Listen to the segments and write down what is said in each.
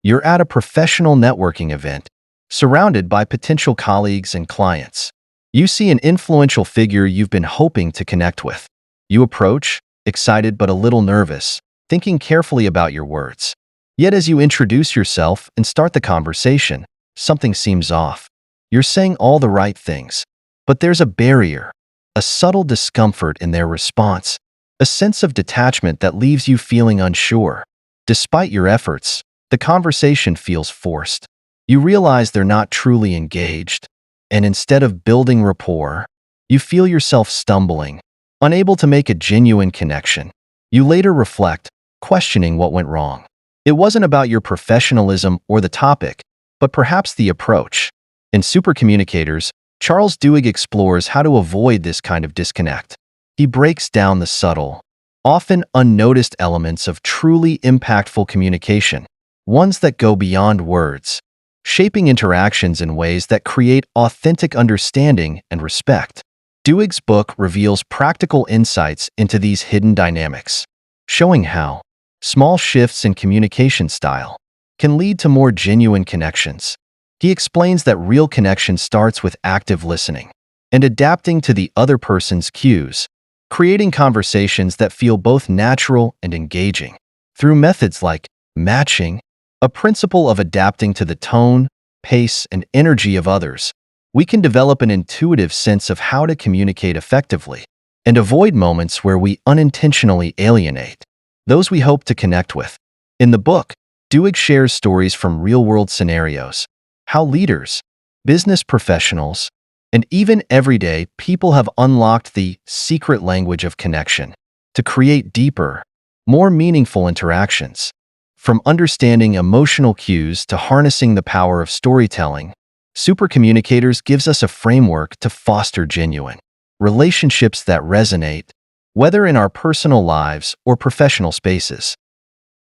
You're at a professional networking event, surrounded by potential colleagues and clients. You see an influential figure you've been hoping to connect with. You approach, excited but a little nervous, thinking carefully about your words. Yet as you introduce yourself and start the conversation, something seems off. You're saying all the right things, but there's a barrier, a subtle discomfort in their response, a sense of detachment that leaves you feeling unsure. Despite your efforts, the conversation feels forced. You realize they're not truly engaged, and instead of building rapport, you feel yourself stumbling, unable to make a genuine connection. You later reflect, questioning what went wrong. It wasn't about your professionalism or the topic, but perhaps the approach. In Supercommunicators, Charles Duhigg explores how to avoid this kind of disconnect. He breaks down the subtle, often unnoticed elements of truly impactful communication, ones that go beyond words, shaping interactions in ways that create authentic understanding and respect. Duhigg's book reveals practical insights into these hidden dynamics, showing how small shifts in communication style can lead to more genuine connections. He explains that real connection starts with active listening and adapting to the other person's cues, creating conversations that feel both natural and engaging. Through methods like matching, a principle of adapting to the tone, pace, and energy of others, we can develop an intuitive sense of how to communicate effectively and avoid moments where we unintentionally alienate those we hope to connect with. In the book, Duhigg shares stories from real-world scenarios, how leaders, business professionals, and even everyday people have unlocked the secret language of connection to create deeper, more meaningful interactions. From understanding emotional cues to harnessing the power of storytelling, Supercommunicators gives us a framework to foster genuine relationships that resonate, whether in our personal lives or professional spaces.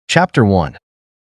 Chapter 1.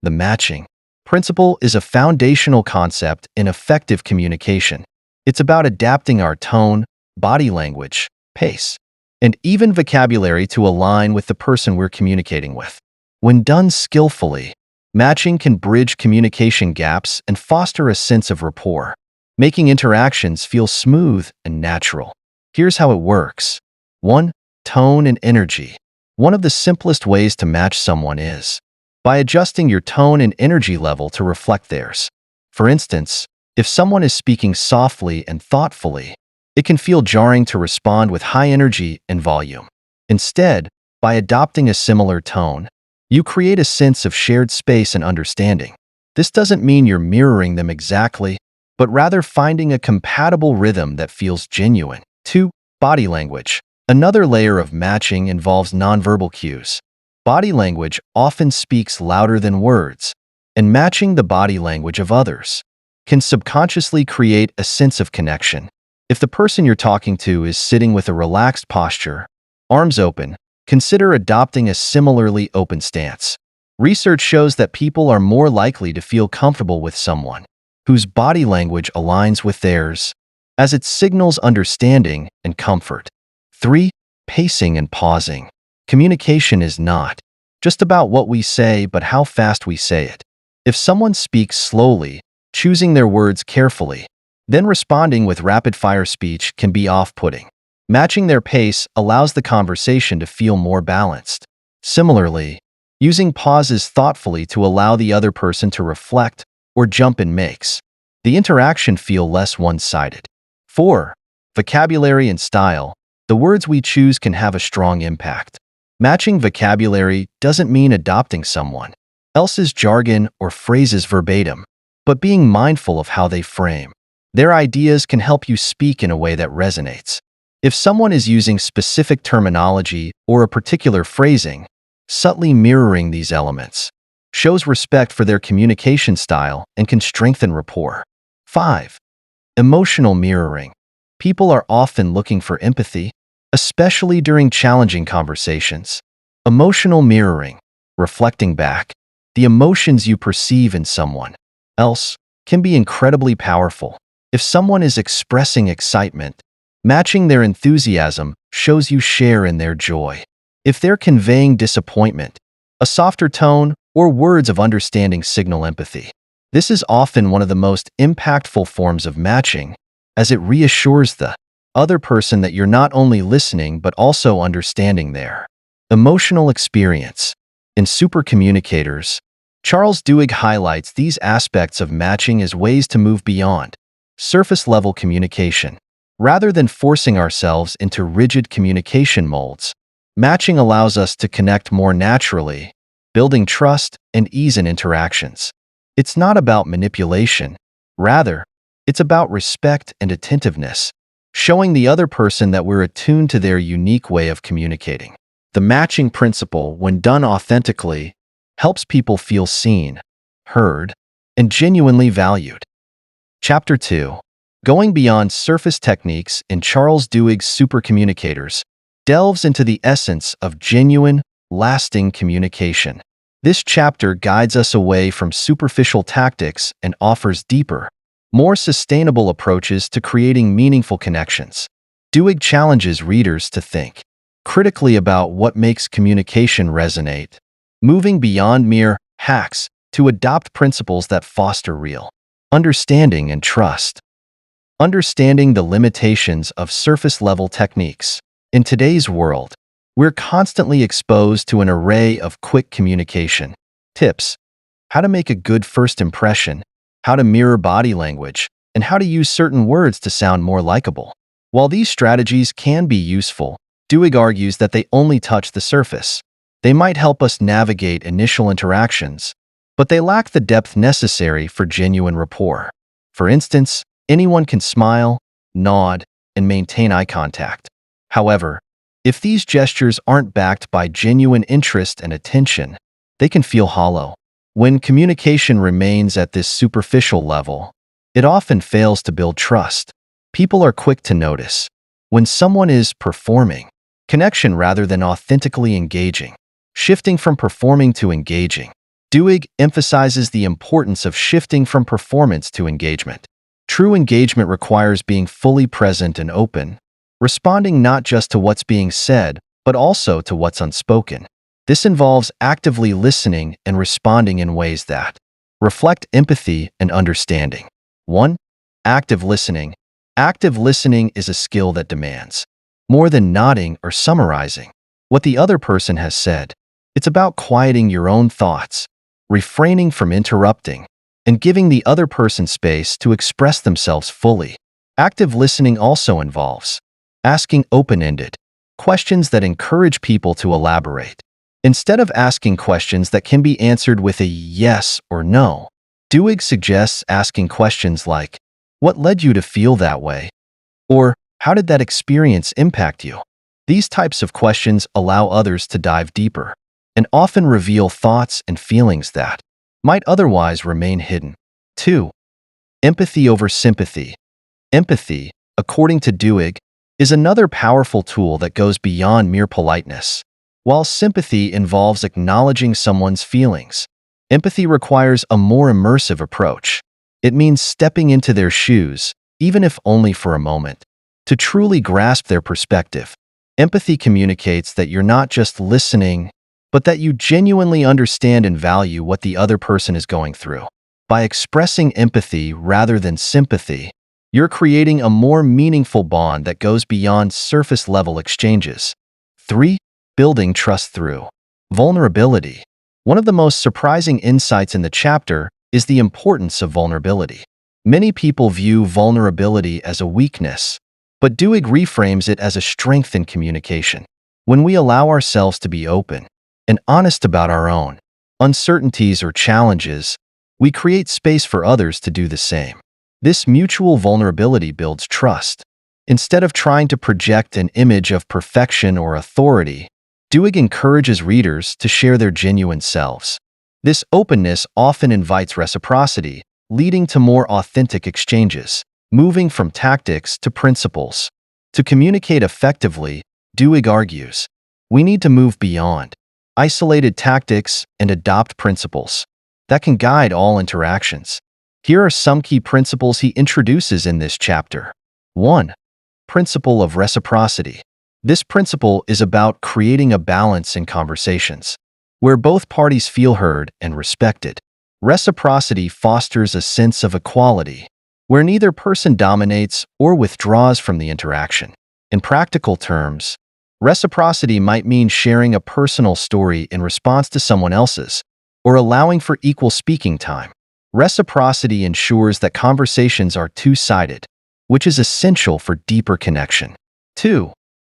The matching principle is a foundational concept in effective communication. It's about adapting our tone, body language, pace, and even vocabulary to align with the person we're communicating with. When done skillfully, matching can bridge communication gaps and foster a sense of rapport, making interactions feel smooth and natural. Here's how it works. 1. Tone and energy. One of the simplest ways to match someone is by adjusting your tone and energy level to reflect theirs. For instance, if someone is speaking softly and thoughtfully, it can feel jarring to respond with high energy and volume. Instead, by adopting a similar tone, you create a sense of shared space and understanding. This doesn't mean you're mirroring them exactly, but rather finding a compatible rhythm that feels genuine. 2. Body language. Another layer of matching involves nonverbal cues. Body language often speaks louder than words, and matching the body language of others can subconsciously create a sense of connection. If the person you're talking to is sitting with a relaxed posture, arms open, consider adopting a similarly open stance. Research shows that people are more likely to feel comfortable with someone whose body language aligns with theirs, as it signals understanding and comfort. 3. Pacing and pausing. Communication is not just about what we say, but how fast we say it. If someone speaks slowly, choosing their words carefully, then responding with rapid-fire speech can be off-putting. Matching their pace allows the conversation to feel more balanced. Similarly, using pauses thoughtfully to allow the other person to reflect or jump in makes the interaction feel less one-sided. 4. Vocabulary and style. The words we choose can have a strong impact. Matching vocabulary doesn't mean adopting someone else's jargon or phrases verbatim, but being mindful of how they frame their ideas can help you speak in a way that resonates. If someone is using specific terminology or a particular phrasing, subtly mirroring these elements shows respect for their communication style and can strengthen rapport. 5. Emotional mirroring. People are often looking for empathy, especially during challenging conversations. Emotional mirroring, reflecting back the emotions you perceive in someone else, can be incredibly powerful. If someone is expressing excitement, matching their enthusiasm shows you share in their joy. If they're conveying disappointment, A softer tone or words of understanding signal empathy. This is often one of the most impactful forms of matching, as it reassures the other person that you're not only listening but also understanding their emotional experience. In Supercommunicators, Charles Duhigg highlights these aspects of matching as ways to move beyond surface-level communication. Rather than forcing ourselves into rigid communication molds, matching allows us to connect more naturally, building trust and ease in interactions. It's not about manipulation. Rather, it's about respect and attentiveness, showing the other person that we're attuned to their unique way of communicating. The matching principle, when done authentically, helps people feel seen, heard, and genuinely valued. Chapter 2. Going Beyond Surface Techniques in Charles Duhigg's Supercommunicators delves into the essence of genuine, lasting communication. This chapter guides us away from superficial tactics and offers deeper, more sustainable approaches to creating meaningful connections. Duhigg challenges readers to think critically about what makes communication resonate, moving beyond mere hacks to adopt principles that foster real understanding and trust. Understanding the limitations of surface-level techniques. In today's world, we're constantly exposed to an array of quick communication tips: how to make a good first impression, how to mirror body language, and how to use certain words to sound more likable. While these strategies can be useful, Duhigg argues that they only touch the surface. They might help us navigate initial interactions, but they lack the depth necessary for genuine rapport. For instance, anyone can smile, nod, and maintain eye contact. However, if these gestures aren't backed by genuine interest and attention, they can feel hollow. When communication remains at this superficial level, it often fails to build trust. People are quick to notice when someone is performing connection rather than authentically engaging. Shifting from performing to engaging. Duhigg emphasizes the importance of shifting from performance to engagement. True engagement requires being fully present and open, responding not just to what's being said, but also to what's unspoken. This involves actively listening and responding in ways that reflect empathy and understanding. 1. Active listening. Active listening is a skill that demands more than nodding or summarizing what the other person has said. It's about quieting your own thoughts, refraining from interrupting, and giving the other person space to express themselves fully. Active listening also involves asking open-ended questions that encourage people to elaborate. Instead of asking questions that can be answered with a yes or no, Duhigg suggests asking questions like, "What led you to feel that way?" or "How did that experience impact you?" These types of questions allow others to dive deeper and often reveal thoughts and feelings that might otherwise remain hidden. 2. Empathy over sympathy. Empathy, according to Duhigg, is another powerful tool that goes beyond mere politeness. While sympathy involves acknowledging someone's feelings, empathy requires a more immersive approach. It means stepping into their shoes, even if only for a moment, to truly grasp their perspective. Empathy communicates that you're not just listening, but that you genuinely understand and value what the other person is going through. By expressing empathy rather than sympathy, you're creating a more meaningful bond that goes beyond surface-level exchanges. 3. Building trust through vulnerability. One of the most surprising insights in the chapter is the importance of vulnerability. Many people view vulnerability as a weakness, but Duhigg reframes it as a strength in communication. When we allow ourselves to be open and honest about our own uncertainties or challenges, we create space for others to do the same. This mutual vulnerability builds trust. Instead of trying to project an image of perfection or authority, Duhigg encourages readers to share their genuine selves. This openness often invites reciprocity, leading to more authentic exchanges. Moving from tactics to principles. To communicate effectively, Duhigg argues, we need to move beyond isolated tactics and adopt principles that can guide all interactions. Here are some key principles he introduces in this chapter. 1. Principle of reciprocity. This principle is about creating a balance in conversations. where both parties feel heard and respected. Reciprocity fosters a sense of equality, where neither person dominates or withdraws from the interaction. In practical terms, reciprocity might mean sharing a personal story in response to someone else's, or allowing for equal speaking time. Reciprocity ensures that conversations are two-sided, which is essential for deeper connection. 2.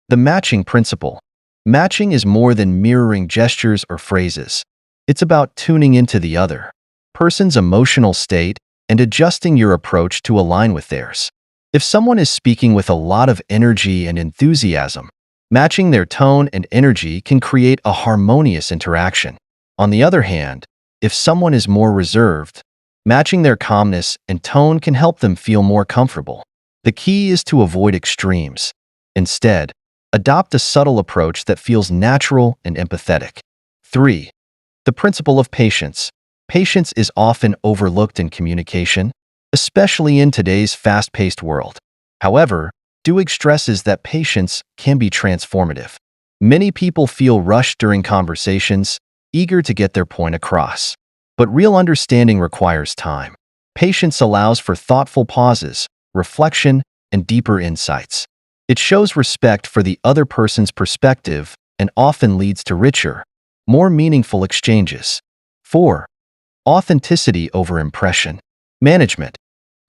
The matching principle. Matching is more than mirroring gestures or phrases. It's about tuning into the other person's emotional state and adjusting your approach to align with theirs. If someone is speaking with a lot of energy and enthusiasm, matching their tone and energy can create a harmonious interaction. On the other hand, if someone is more reserved, matching their calmness and tone can help them feel more comfortable. The key is to avoid extremes. Instead, adopt a subtle approach that feels natural and empathetic. 3. The principle of patience. Patience is often overlooked in communication, especially in today's fast-paced world. However, Duhigg stresses that patience can be transformative. Many people feel rushed during conversations, eager to get their point across. But real understanding requires time. Patience allows for thoughtful pauses, reflection, and deeper insights. It shows respect for the other person's perspective and often leads to richer, more meaningful exchanges. 4. Authenticity over impression management.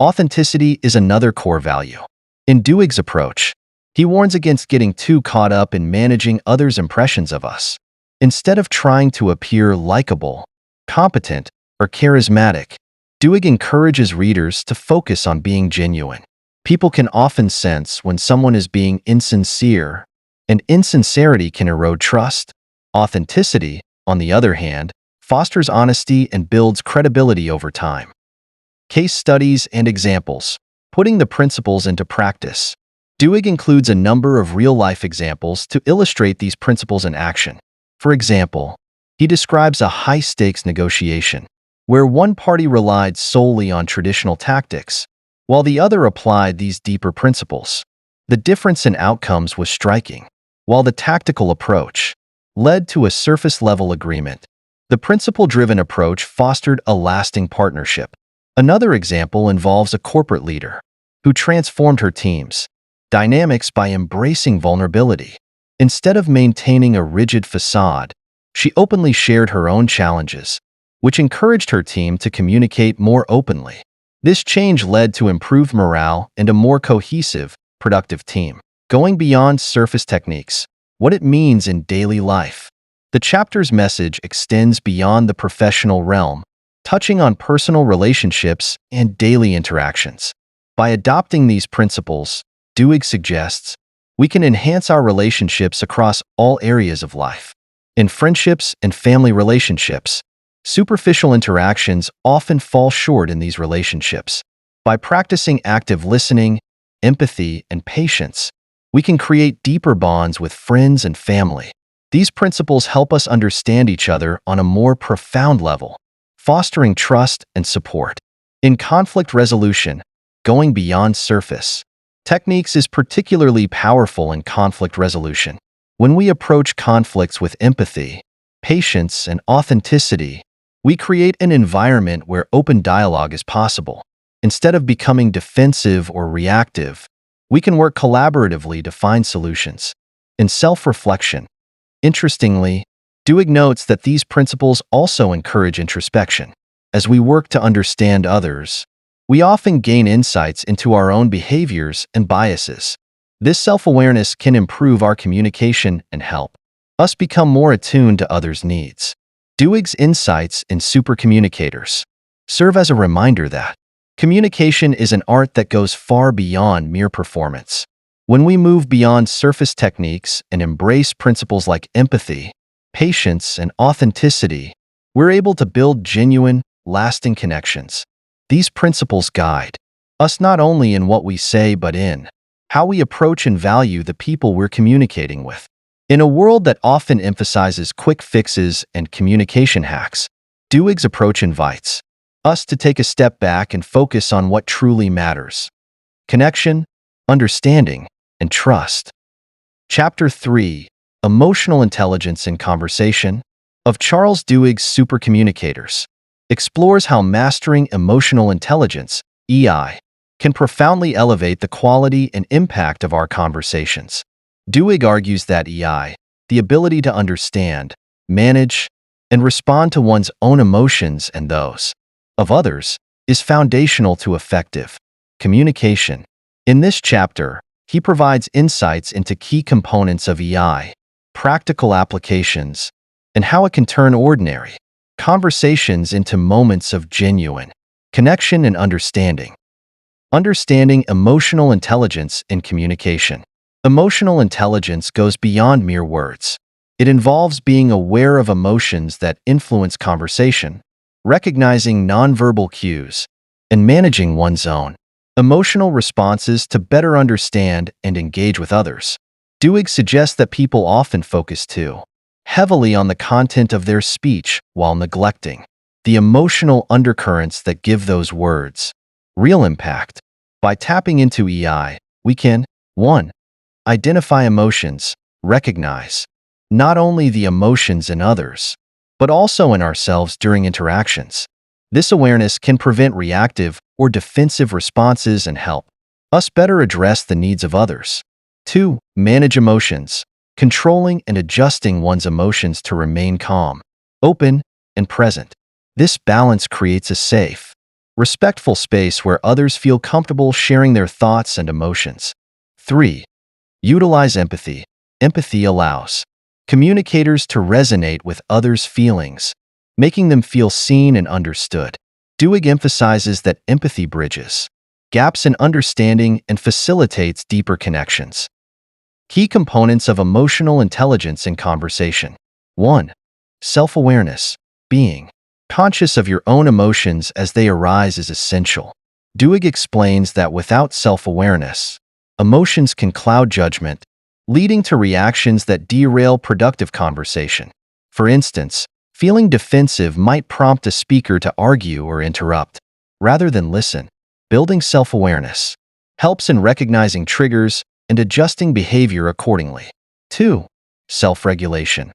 Authenticity is another core value. In Duhigg's approach, he warns against getting too caught up in managing others' impressions of us. Instead of trying to appear likable, competent, or charismatic, Duhigg encourages readers to focus on being genuine. People can often sense when someone is being insincere, and insincerity can erode trust. Authenticity, on the other hand, fosters honesty and builds credibility over time. Case studies and examples. Putting the principles into practice. Duhigg includes a number of real-life examples to illustrate these principles in action. For example, he describes a high-stakes negotiation, where one party relied solely on traditional tactics, while the other applied these deeper principles. The difference in outcomes was striking. While the tactical approach led to a surface-level agreement, the principle-driven approach fostered a lasting partnership. Another example involves a corporate leader who transformed her team's dynamics by embracing vulnerability. Instead of maintaining a rigid facade, she openly shared her own challenges, which encouraged her team to communicate more openly. This change led to improved morale and a more cohesive, productive team. Going beyond surface techniques, what it means in daily life. The chapter's message extends beyond the professional realm, touching on personal relationships and daily interactions. By adopting these principles, Duhigg suggests, we can enhance our relationships across all areas of life. In friendships and family relationships, superficial interactions often fall short in these relationships. By practicing active listening, empathy, and patience, we can create deeper bonds with friends and family. These principles help us understand each other on a more profound level, fostering trust and support. In conflict resolution, going beyond surface techniques is particularly powerful in conflict resolution. When we approach conflicts with empathy, patience, and authenticity, we create an environment where open dialogue is possible. Instead of becoming defensive or reactive, we can work collaboratively to find solutions. In self-reflection, interestingly, Duhigg notes that these principles also encourage introspection. As we work to understand others, we often gain insights into our own behaviors and biases. This self-awareness can improve our communication and help us become more attuned to others' needs. Duhigg's insights in Supercommunicators serve as a reminder that communication is an art that goes far beyond mere performance. When we move beyond surface techniques and embrace principles like empathy, patience, and authenticity, we're able to build genuine, lasting connections. These principles guide us not only in what we say but in how we approach and value the people we're communicating with. In a world that often emphasizes quick fixes and communication hacks, Duhigg's approach invites us to take a step back and focus on what truly matters: connection, understanding, and trust. Chapter 3: Emotional Intelligence in Conversation. of Charles Duhigg's Supercommunicators explores how mastering emotional intelligence, EI, can profoundly elevate the quality and impact of our conversations. Duhigg argues that EI, the ability to understand, manage, and respond to one's own emotions and those of others, is foundational to effective communication. In this chapter, he provides insights into key components of EI, practical applications, and how it can turn ordinary conversations into moments of genuine connection and understanding. Understanding emotional intelligence in communication. Emotional intelligence goes beyond mere words. It involves being aware of emotions that influence conversation, recognizing nonverbal cues, and managing one's own emotional responses to better understand and engage with others. Duhigg suggests that people often focus too heavily on the content of their speech while neglecting the emotional undercurrents that give those words real impact. By tapping into EI, we can 1. Identify emotions, recognize not only the emotions in others, but also in ourselves during interactions. This awareness can prevent reactive or defensive responses and help us better address the needs of others. 2. Manage emotions, controlling and adjusting one's emotions to remain calm, open, and present. This balance creates a safe, respectful space where others feel comfortable sharing their thoughts and emotions. 3. Utilize empathy. Empathy allows communicators to resonate with others' feelings, making them feel seen and understood. Duhigg emphasizes that empathy bridges gaps in understanding and facilitates deeper connections. Key components of emotional intelligence in conversation. 1. Self-awareness. Being conscious of your own emotions as they arise is essential. Duhigg explains that without self-awareness, emotions can cloud judgment, leading to reactions that derail productive conversation. For instance, feeling defensive might prompt a speaker to argue or interrupt, rather than listen. Building self-awareness helps in recognizing triggers and adjusting behavior accordingly. 2. Self-regulation.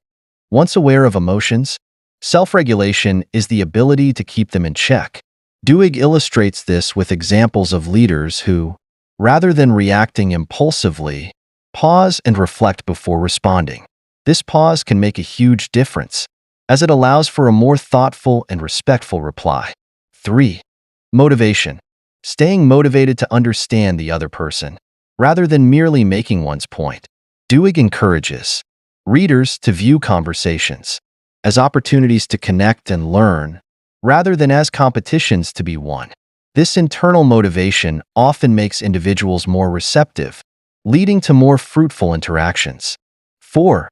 Once aware of emotions, self-regulation is the ability to keep them in check. Duhigg illustrates this with examples of leaders who, rather than reacting impulsively, pause and reflect before responding. This pause can make a huge difference, as it allows for a more thoughtful and respectful reply. 3. Motivation. Staying motivated to understand the other person, rather than merely making one's point. Duhigg encourages readers to view conversations as opportunities to connect and learn, rather than as competitions to be won. This internal motivation often makes individuals more receptive, leading to more fruitful interactions. 4.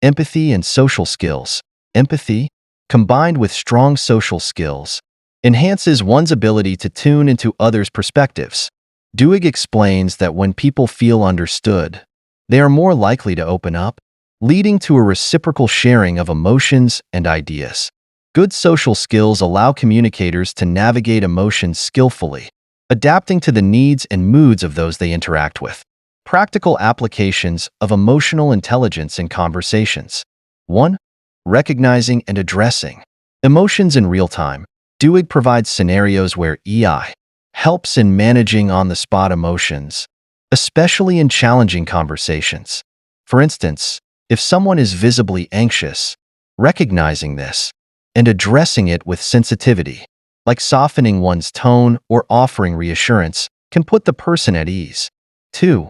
Empathy and social skills. Empathy, combined with strong social skills, enhances one's ability to tune into others' perspectives. Duhigg explains that when people feel understood, they are more likely to open up, leading to a reciprocal sharing of emotions and ideas. Good social skills allow communicators to navigate emotions skillfully, adapting to the needs and moods of those they interact with. Practical applications of emotional intelligence in conversations. 1. Recognizing and addressing emotions in real time. Duhigg provides scenarios where EI helps in managing on-the-spot emotions, especially in challenging conversations. For instance, if someone is visibly anxious, recognizing this and addressing it with sensitivity, like softening one's tone or offering reassurance, can put the person at ease. 2.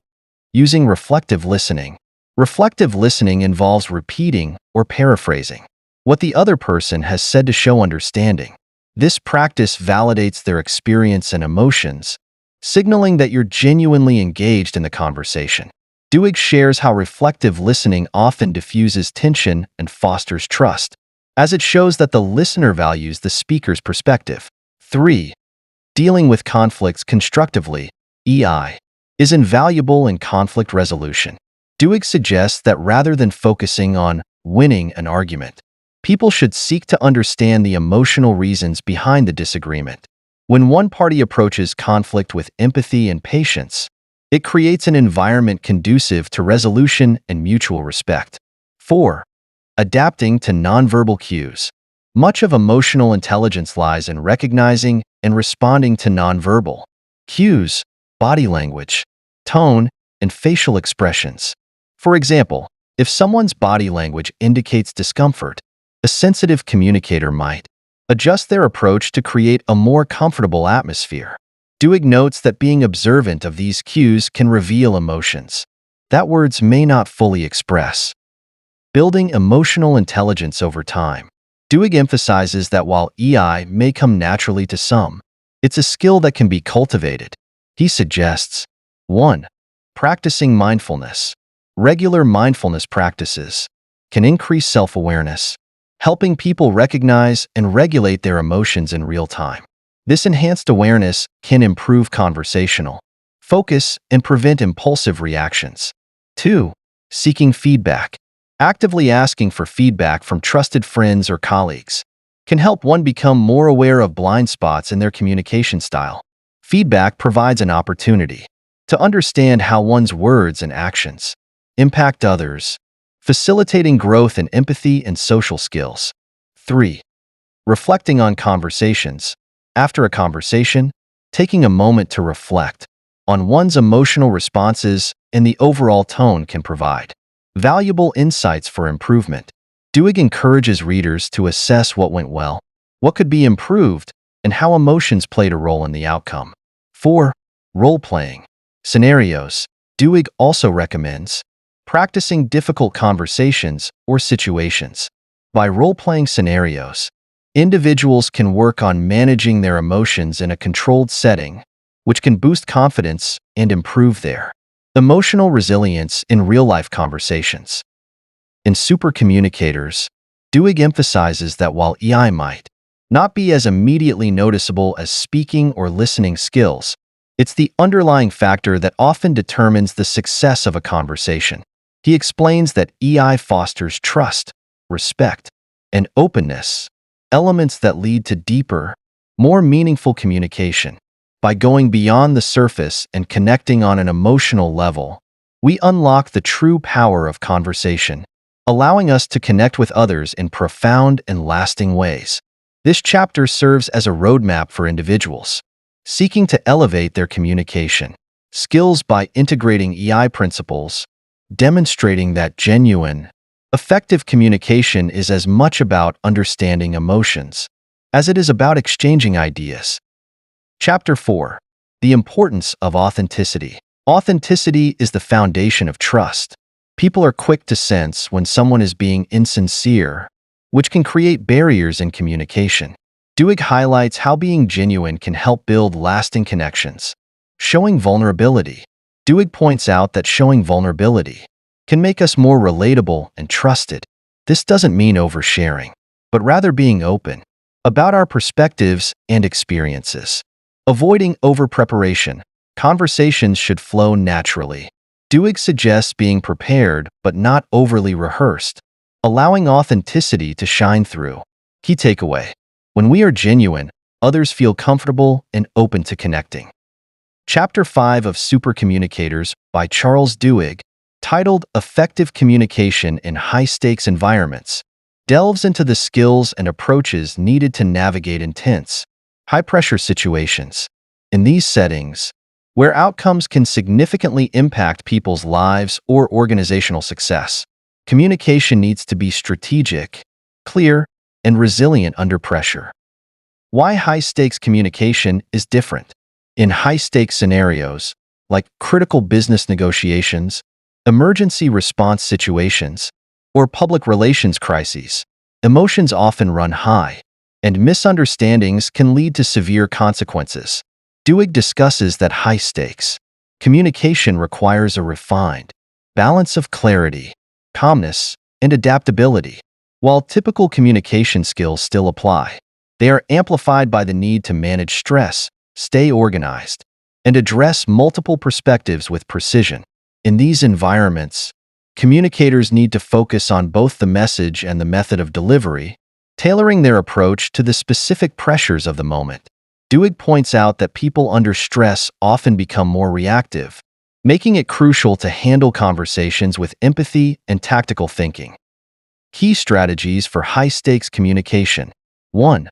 Using reflective listening. Reflective listening involves repeating or paraphrasing what the other person has said to show understanding. This practice validates their experience and emotions, signaling that you're genuinely engaged in the conversation. Duhigg shares how reflective listening often diffuses tension and fosters trust, as it shows that the listener values the speaker's perspective. 3. Dealing with conflicts constructively. EI is invaluable in conflict resolution. Duhigg suggests that rather than focusing on winning an argument, people should seek to understand the emotional reasons behind the disagreement. When one party approaches conflict with empathy and patience, it creates an environment conducive to resolution and mutual respect. 4. Adapting to nonverbal cues. Much of emotional intelligence lies in recognizing and responding to nonverbal cues, body language, tone, and facial expressions. For example, if someone's body language indicates discomfort, a sensitive communicator might adjust their approach to create a more comfortable atmosphere. Duhigg notes that being observant of these cues can reveal emotions that words may not fully express. Building emotional intelligence over time. Duhigg emphasizes that while EI may come naturally to some, it's a skill that can be cultivated. He suggests 1. Practicing mindfulness. Regular mindfulness practices can increase self-awareness, helping people recognize and regulate their emotions in real time. This enhanced awareness can improve conversational focus and prevent impulsive reactions. 2. Seeking feedback. Actively asking for feedback from trusted friends or colleagues can help one become more aware of blind spots in their communication style. Feedback provides an opportunity to understand how one's words and actions impact others, facilitating growth in empathy and social skills. 3. Reflecting on conversations. After a conversation, taking a moment to reflect on one's emotional responses and the overall tone can provide valuable insights for improvement. Duhigg encourages readers to assess what went well, what could be improved, and how emotions played a role in the outcome. 4. Role-playing scenarios. Duhigg also recommends practicing difficult conversations or situations. By role-playing scenarios, individuals can work on managing their emotions in a controlled setting, which can boost confidence and improve their emotional resilience in real-life conversations. In Supercommunicators, Duhigg emphasizes that while EI might not be as immediately noticeable as speaking or listening skills, it's the underlying factor that often determines the success of a conversation. He explains that EI fosters trust, respect, and openness, elements that lead to deeper, more meaningful communication. By going beyond the surface and connecting on an emotional level, we unlock the true power of conversation, allowing us to connect with others in profound and lasting ways. This chapter serves as a roadmap for individuals seeking to elevate their communication skills by integrating EI principles, demonstrating that genuine, effective communication is as much about understanding emotions as it is about exchanging ideas. Chapter 4. The importance of authenticity. Authenticity is the foundation of trust. People are quick to sense when someone is being insincere, which can create barriers in communication. Duhigg highlights how being genuine can help build lasting connections. Showing vulnerability. Duhigg points out that showing vulnerability can make us more relatable and trusted. This doesn't mean oversharing, but rather being open about our perspectives and experiences. Avoiding over-preparation. Conversations should flow naturally. Duhigg suggests being prepared but not overly rehearsed, allowing authenticity to shine through. Key takeaway. When we are genuine, others feel comfortable and open to connecting. Chapter 5 of Supercommunicators by Charles Duhigg, titled Effective Communication in High-Stakes Environments, delves into the skills and approaches needed to navigate intense, high-pressure situations. In these settings, where outcomes can significantly impact people's lives or organizational success, communication needs to be strategic, clear, and resilient under pressure. Why high-stakes communication is different. In high-stakes scenarios, like critical business negotiations, emergency response situations, or public relations crises, emotions often run high, and misunderstandings can lead to severe consequences. Duhigg discusses that high-stakes communication requires a refined balance of clarity, calmness, and adaptability. While typical communication skills still apply, they are amplified by the need to manage stress, stay organized, and address multiple perspectives with precision. In these environments, communicators need to focus on both the message and the method of delivery, tailoring their approach to the specific pressures of the moment. Duhigg points out that people under stress often become more reactive, making it crucial to handle conversations with empathy and tactical thinking. Key strategies for high-stakes communication. 1.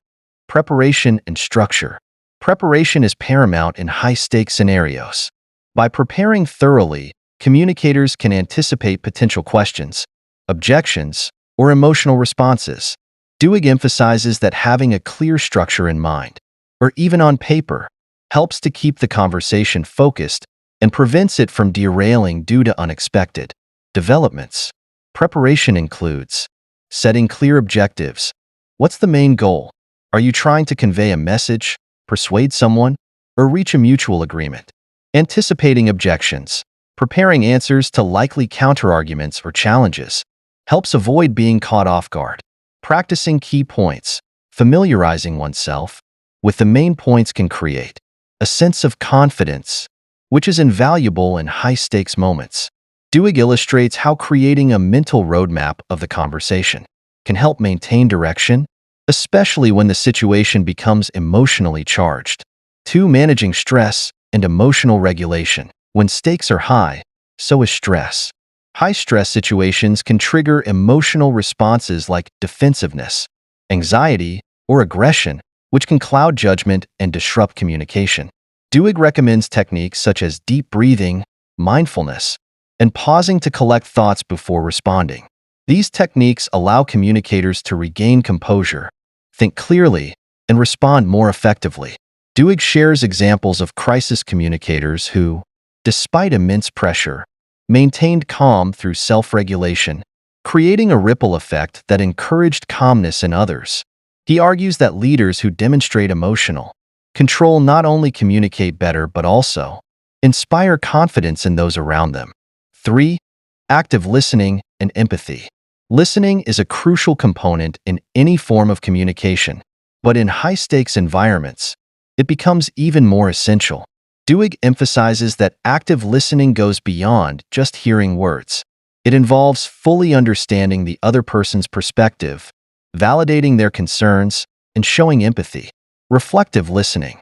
Preparation and structure. Preparation is paramount in high-stakes scenarios. By preparing thoroughly, communicators can anticipate potential questions, objections, or emotional responses. Duhigg emphasizes that having a clear structure in mind, or even on paper, helps to keep the conversation focused and prevents it from derailing due to unexpected developments. Preparation includes setting clear objectives. What's the main goal? Are you trying to convey a message, persuade someone, or reach a mutual agreement? Anticipating objections. Preparing answers to likely counterarguments or challenges helps avoid being caught off guard. Practicing key points. Familiarizing oneself with the main points can create a sense of confidence, which is invaluable in high-stakes moments. Duhigg illustrates how creating a mental roadmap of the conversation can help maintain direction, especially when the situation becomes emotionally charged. 2. Managing stress and emotional regulation. When stakes are high, so is stress. High-stress situations can trigger emotional responses like defensiveness, anxiety, or aggression, which can cloud judgment and disrupt communication. Duhigg recommends techniques such as deep breathing, mindfulness, and pausing to collect thoughts before responding. These techniques allow communicators to regain composure, think clearly, and respond more effectively. Duhigg shares examples of crisis communicators who, despite immense pressure, maintained calm through self-regulation, creating a ripple effect that encouraged calmness in others. He argues that leaders who demonstrate emotional control not only communicate better but also inspire confidence in those around them. 3. Active listening and empathy. Listening is a crucial component in any form of communication, but in high-stakes environments, it becomes even more essential. Duhigg emphasizes that active listening goes beyond just hearing words. It involves fully understanding the other person's perspective, validating their concerns, and showing empathy. Reflective listening.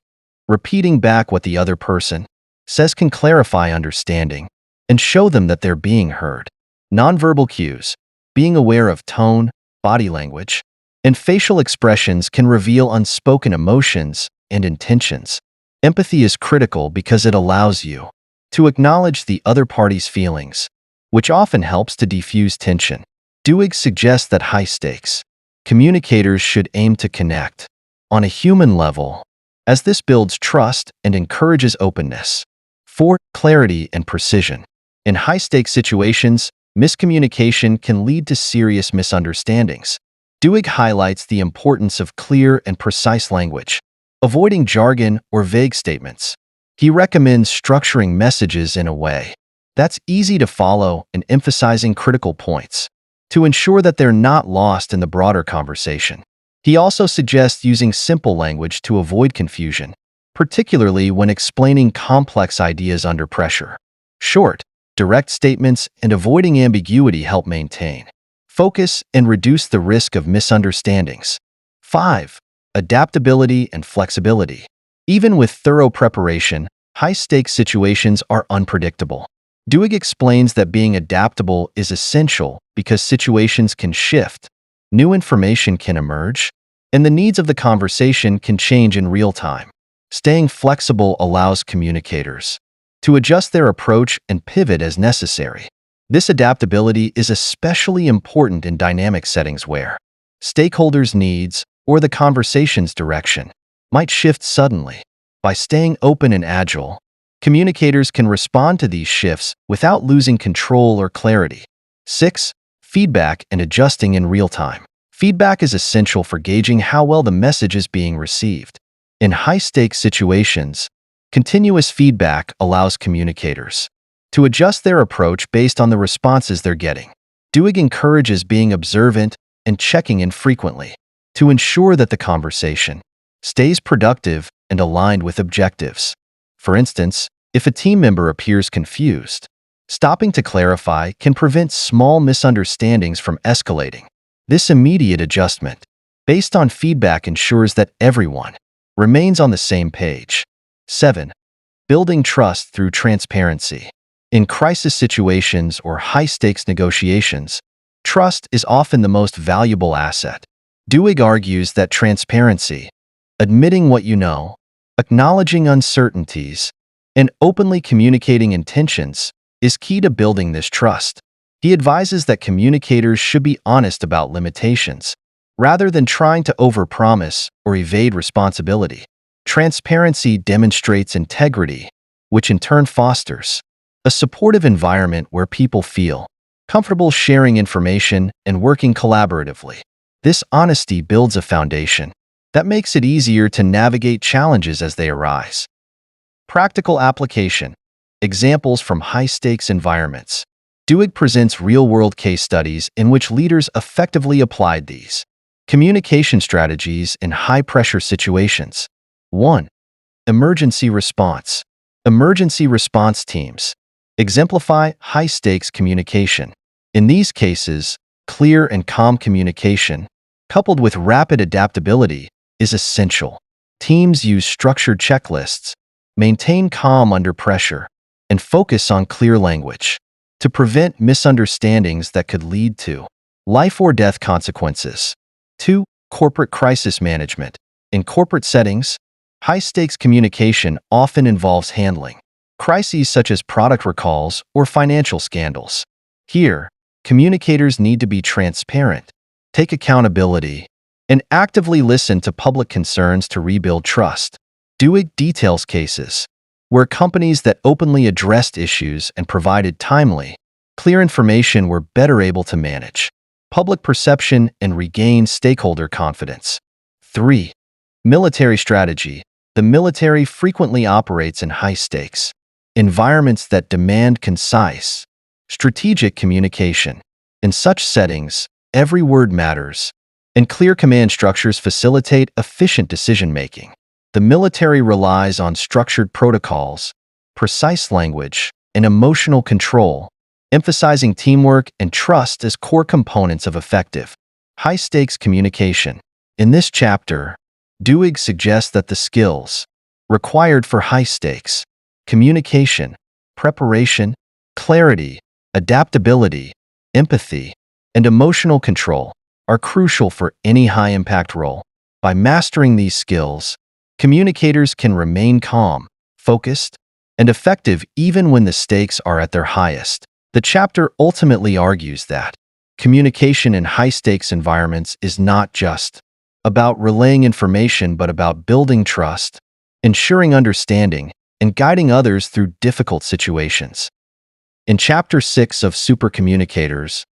Repeating back what the other person says can clarify understanding and show them that they're being heard. Nonverbal cues. Being aware of tone, body language, and facial expressions can reveal unspoken emotions and intentions. Empathy is critical because it allows you to acknowledge the other party's feelings, which often helps to defuse tension. Duhigg suggests that high-stakes communicators should aim to connect on a human level, as this builds trust and encourages openness. 4. Clarity and precision. In high-stakes situations, miscommunication can lead to serious misunderstandings. Duhigg highlights the importance of clear and precise language, avoiding jargon or vague statements. He recommends structuring messages in a way that's easy to follow and emphasizing critical points to ensure that they're not lost in the broader conversation. He also suggests using simple language to avoid confusion, particularly when explaining complex ideas under pressure. Short, direct statements and avoiding ambiguity help maintain focus and reduce the risk of misunderstandings. 5. Adaptability and flexibility. Even with thorough preparation, high-stakes situations are unpredictable. Duhigg explains that being adaptable is essential because situations can shift, new information can emerge, and the needs of the conversation can change in real time. Staying flexible allows communicators to adjust their approach and pivot as necessary. This adaptability is especially important in dynamic settings where stakeholders' needs or the conversation's direction might shift suddenly. By staying open and agile, communicators can respond to these shifts without losing control or clarity. 6. Feedback and adjusting in real time. Feedback is essential for gauging how well the message is being received. In high-stakes situations, continuous feedback allows communicators to adjust their approach based on the responses they're getting. Duhigg encourages being observant and checking in frequently to ensure that the conversation stays productive and aligned with objectives. For instance, if a team member appears confused, stopping to clarify can prevent small misunderstandings from escalating. This immediate adjustment, based on feedback, ensures that everyone remains on the same page. 7. Building trust through transparency. In crisis situations or high-stakes negotiations, Trust is often the most valuable asset. Duhigg argues that transparency, admitting what you know, acknowledging uncertainties, and openly communicating intentions is key to building this trust. He advises that communicators should be honest about limitations, rather than trying to overpromise or evade responsibility. Transparency demonstrates integrity, which in turn fosters a supportive environment where people feel comfortable sharing information and working collaboratively. This honesty builds a foundation that makes it easier to navigate challenges as they arise. Practical application. Examples from high-stakes environments. Duhigg presents real-world case studies in which leaders effectively applied these communication strategies in high-pressure situations. 1. Emergency response. Emergency response teams exemplify high-stakes communication. In these cases, clear and calm communication, coupled with rapid adaptability, is essential. Teams use structured checklists, maintain calm under pressure, and focus on clear language to prevent misunderstandings that could lead to life or death consequences. 2. Corporate crisis management. In corporate settings, high-stakes communication often involves handling crises such as product recalls or financial scandals. Here, communicators need to be transparent, take accountability, and actively listen to public concerns to rebuild trust. Duhigg details cases where companies that openly addressed issues and provided timely, clear information were better able to manage public perception and regain stakeholder confidence. 3. Military strategy. The military frequently operates in high-stakes environments that demand concise, strategic communication. In such settings, every word matters, and clear command structures facilitate efficient decision-making. The military relies on structured protocols, precise language, and emotional control, emphasizing teamwork and trust as core components of effective, high-stakes communication. In this chapter, Duhigg suggests that the skills required for high-stakes communication, preparation, clarity, adaptability, empathy, and emotional control are crucial for any high-impact role. By mastering these skills, communicators can remain calm, focused, and effective even when the stakes are at their highest. The chapter ultimately argues that communication in high-stakes environments is not just about relaying information but about building trust, ensuring understanding, and guiding others through difficult situations. In Chapter 6 of Supercommunicators,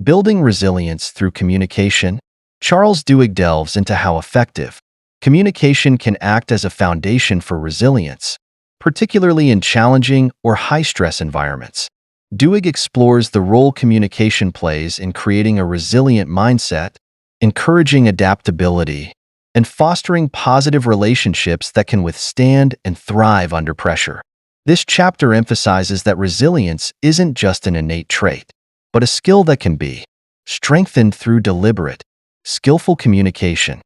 Building Resilience Through Communication, Charles Duhigg delves into how effective communication can act as a foundation for resilience, particularly in challenging or high-stress environments. Duhigg explores the role communication plays in creating a resilient mindset, encouraging adaptability, and fostering positive relationships that can withstand and thrive under pressure. This chapter emphasizes that resilience isn't just an innate trait, but a skill that can be strengthened through deliberate, skillful communication.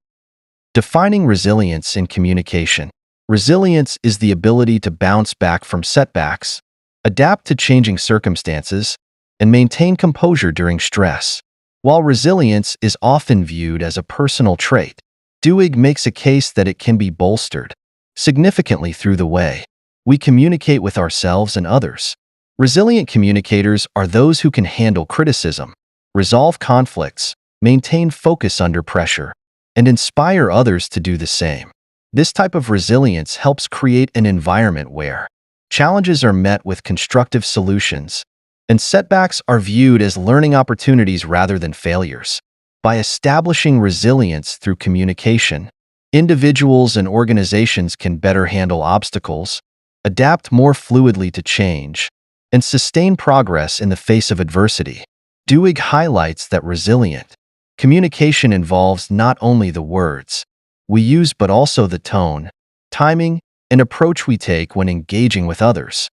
Defining resilience in communication. Resilience is the ability to bounce back from setbacks, adapt to changing circumstances, and maintain composure during stress. While resilience is often viewed as a personal trait, Duhigg makes a case that it can be bolstered significantly through the way we communicate with ourselves and others. Resilient communicators are those who can handle criticism, resolve conflicts, maintain focus under pressure, and inspire others to do the same. This type of resilience helps create an environment where challenges are met with constructive solutions, and setbacks are viewed as learning opportunities rather than failures. By establishing resilience through communication, individuals and organizations can better handle obstacles, adapt more fluidly to change, and sustain progress in the face of adversity. Duhigg highlights that resilient communication involves not only the words we use but also the tone, timing, and approach we take when engaging with others.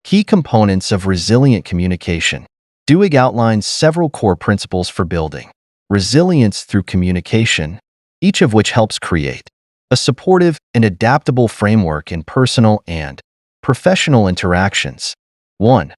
Key components of resilient communication. Duhigg outlines several core principles for building resilience through communication, each of which helps create a supportive and adaptable framework in personal and professional interactions. 1.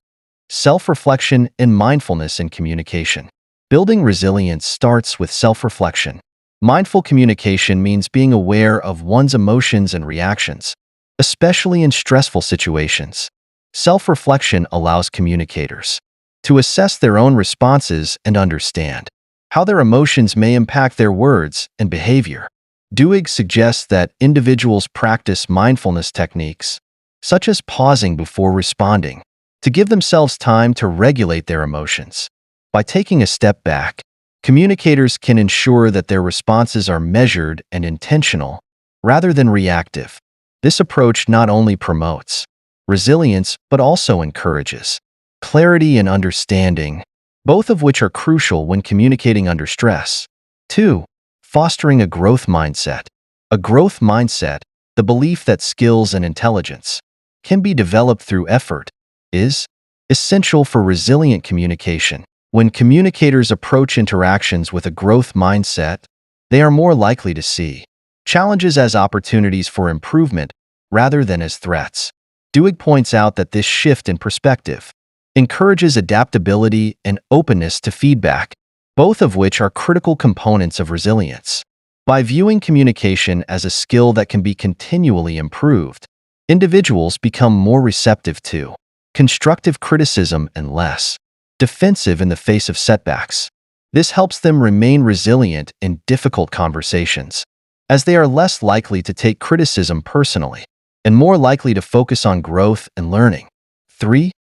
Self-reflection and mindfulness in communication. Building resilience starts with self-reflection. Mindful communication means being aware of one's emotions and reactions, especially in stressful situations. Self-reflection allows communicators to assess their own responses and understand how their emotions may impact their words and behavior. Duhigg suggests that individuals practice mindfulness techniques, such as pausing before responding, to give themselves time to regulate their emotions. By taking a step back, communicators can ensure that their responses are measured and intentional, rather than reactive. This approach not only promotes resilience but also encourages clarity and understanding, both of which are crucial when communicating under stress. 2. Fostering a growth mindset. A growth mindset, the belief that skills and intelligence can be developed through effort, is essential for resilient communication. When communicators approach interactions with a growth mindset, they are more likely to see challenges as opportunities for improvement rather than as threats. Duhigg points out that this shift in perspective encourages adaptability and openness to feedback, both of which are critical components of resilience. By viewing communication as a skill that can be continually improved, individuals become more receptive to constructive criticism and less defensive in the face of setbacks. This helps them remain resilient in difficult conversations, as they are less likely to take criticism personally and more likely to focus on growth and learning. 3.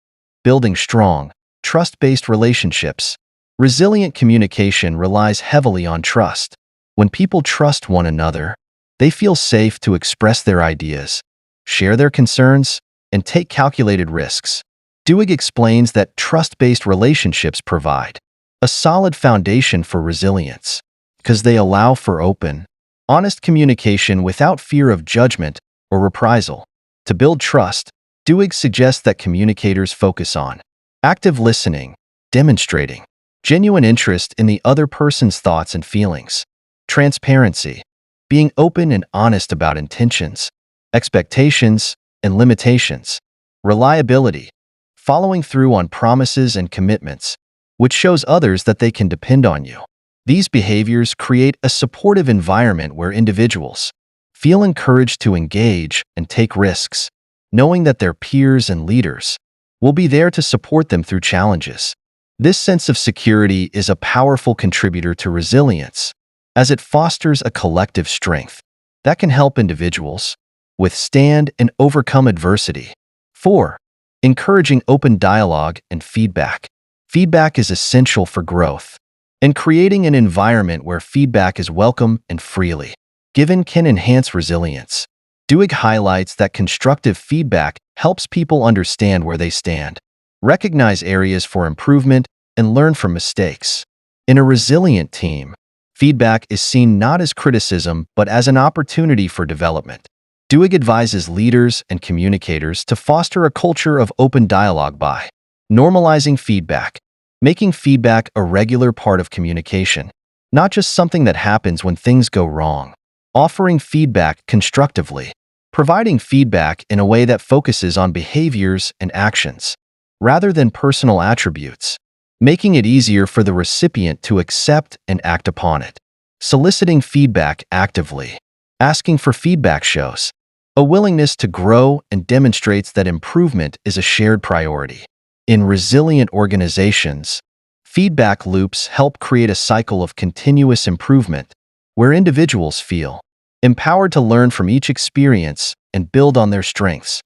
Building strong, trust-based relationships. Resilient communication relies heavily on trust. When people trust one another, they feel safe to express their ideas, share their concerns, and take calculated risks. Duhigg explains that trust-based relationships provide a solid foundation for resilience because they allow for open, honest communication without fear of judgment or reprisal. To build trust, Duhigg suggests that communicators focus on active listening, demonstrating genuine interest in the other person's thoughts and feelings, transparency, being open and honest about intentions, expectations, and limitations, reliability, following through on promises and commitments, which shows others that they can depend on you. These behaviors create a supportive environment where individuals feel encouraged to engage and take risks, knowing that their peers and leaders will be there to support them through challenges. This sense of security is a powerful contributor to resilience, as it fosters a collective strength that can help individuals withstand and overcome adversity. 4. Encouraging open dialogue and feedback. Feedback is essential for growth, and creating an environment where feedback is welcome and freely given can enhance resilience. Duhigg highlights that constructive feedback helps people understand where they stand, recognize areas for improvement, and learn from mistakes. In a resilient team, feedback is seen not as criticism but as an opportunity for development. Duhigg advises leaders and communicators to foster a culture of open dialogue by normalizing feedback, making feedback a regular part of communication, not just something that happens when things go wrong. Offering feedback constructively, providing feedback in a way that focuses on behaviors and actions, rather than personal attributes, making it easier for the recipient to accept and act upon it. Soliciting feedback actively, asking for feedback shows a willingness to grow and demonstrates that improvement is a shared priority. In resilient organizations, feedback loops help create a cycle of continuous improvement where individuals feel empowered to learn from each experience and build on their strengths.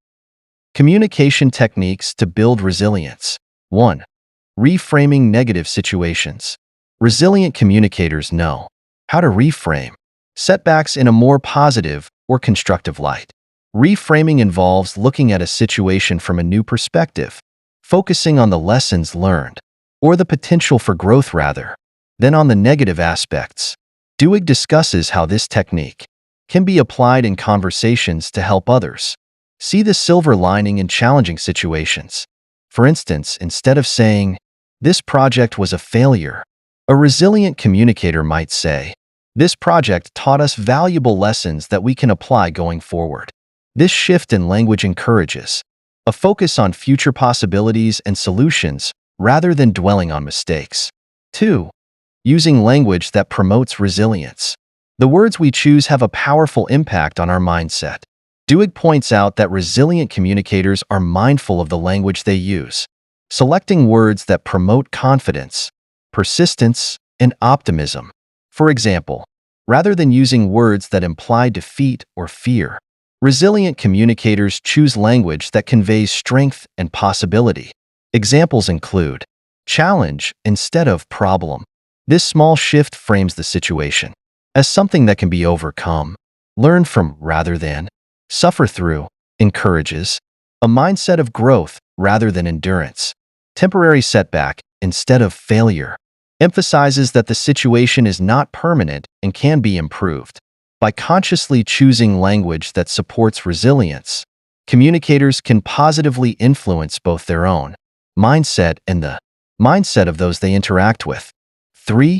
Communication techniques to build resilience. 1. Reframing negative situations. Resilient communicators know how to reframe setbacks in a more positive or constructive light. Reframing involves looking at a situation from a new perspective, focusing on the lessons learned, or the potential for growth rather than on the negative aspects. Duhigg discusses how this technique can be applied in conversations to help others see the silver lining in challenging situations. For instance, instead of saying, "This project was a failure," a resilient communicator might say, "This project taught us valuable lessons that we can apply going forward." This shift in language encourages a focus on future possibilities and solutions rather than dwelling on mistakes. 2. using language that promotes resilience. The words we choose have a powerful impact on our mindset. Duhigg points out that resilient communicators are mindful of the language they use, selecting words that promote confidence, persistence, and optimism. For example, rather than using words that imply defeat or fear, resilient communicators choose language that conveys strength and possibility. Examples include challenge instead of problem. This small shift frames the situation as something that can be overcome, learned from rather than suffer through, encourages a mindset of growth rather than endurance. Temporary setback instead of failure emphasizes that the situation is not permanent and can be improved. By consciously choosing language that supports resilience, communicators can positively influence both their own mindset and the mindset of those they interact with. 3.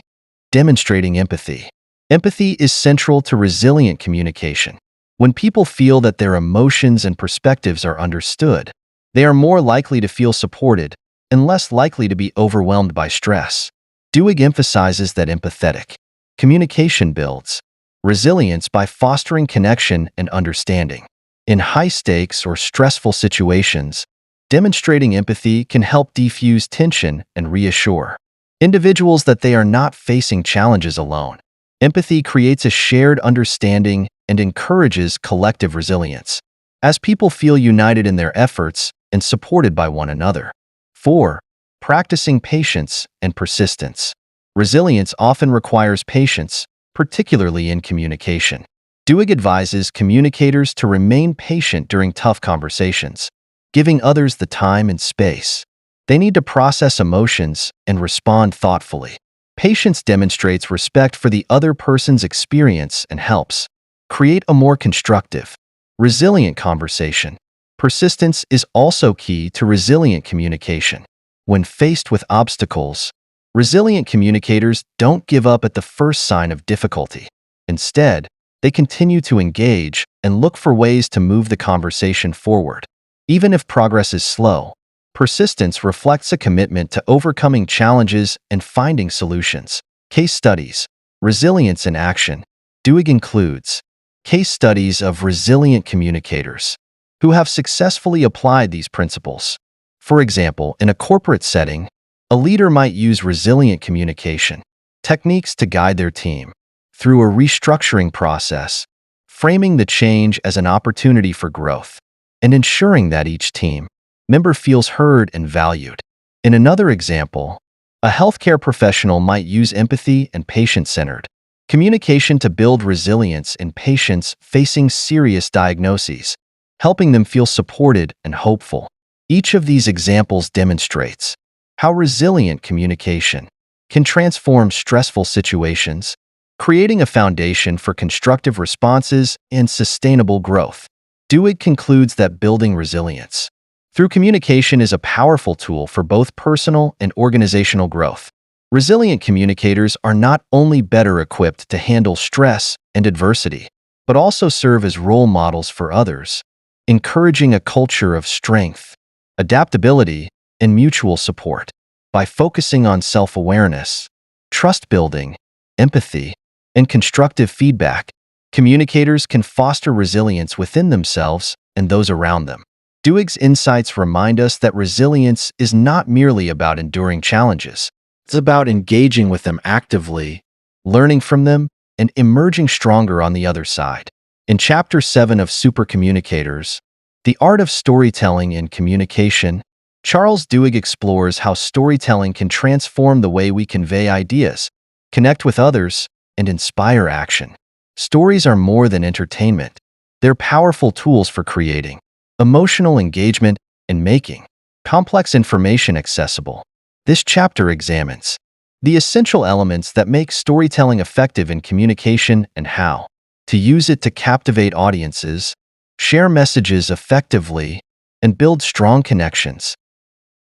Demonstrating empathy. Empathy is central to resilient communication. When people feel that their emotions and perspectives are understood, they are more likely to feel supported and less likely to be overwhelmed by stress. Duhigg emphasizes that empathetic communication builds resilience by fostering connection and understanding. In high-stakes or stressful situations, demonstrating empathy can help defuse tension and reassure individuals that they are not facing challenges alone. Empathy creates a shared understanding and encourages collective resilience, as people feel united in their efforts and supported by one another. 4. Practicing patience and persistence. Resilience often requires patience, particularly in communication. Duhigg advises communicators to remain patient during tough conversations, giving others the time and space they need to process emotions and respond thoughtfully. Patience demonstrates respect for the other person's experience and helps create a more constructive, resilient conversation. Persistence is also key to resilient communication. When faced with obstacles, resilient communicators don't give up at the first sign of difficulty. Instead, they continue to engage and look for ways to move the conversation forward. Even if progress is slow, persistence reflects a commitment to overcoming challenges and finding solutions. Case studies. Resilience in action. Duhigg includes case studies of resilient communicators who have successfully applied these principles. For example, in a corporate setting, a leader might use resilient communication techniques to guide their team through a restructuring process, framing the change as an opportunity for growth, and ensuring that each team member feels heard and valued. In another example, a healthcare professional might use empathy and patient-centered communication to build resilience in patients facing serious diagnoses, helping them feel supported and hopeful. Each of these examples demonstrates how resilient communication can transform stressful situations, creating a foundation for constructive responses and sustainable growth. Duhigg concludes that building resilience through communication is a powerful tool for both personal and organizational growth. Resilient communicators are not only better equipped to handle stress and adversity, but also serve as role models for others, encouraging a culture of strength, adaptability, and mutual support. By focusing on self-awareness, trust-building, empathy, and constructive feedback, communicators can foster resilience within themselves and those around them. Duhigg's insights remind us that resilience is not merely about enduring challenges. It's about engaging with them actively, learning from them, and emerging stronger on the other side. In Chapter 7 of Supercommunicators, The Art of Storytelling in Communication, Charles Duhigg explores how storytelling can transform the way we convey ideas, connect with others, and inspire action. Stories are more than entertainment. They're powerful tools for creating emotional engagement and making complex information accessible. This chapter examines the essential elements that make storytelling effective in communication and how to use it to captivate audiences, share messages effectively, and build strong connections.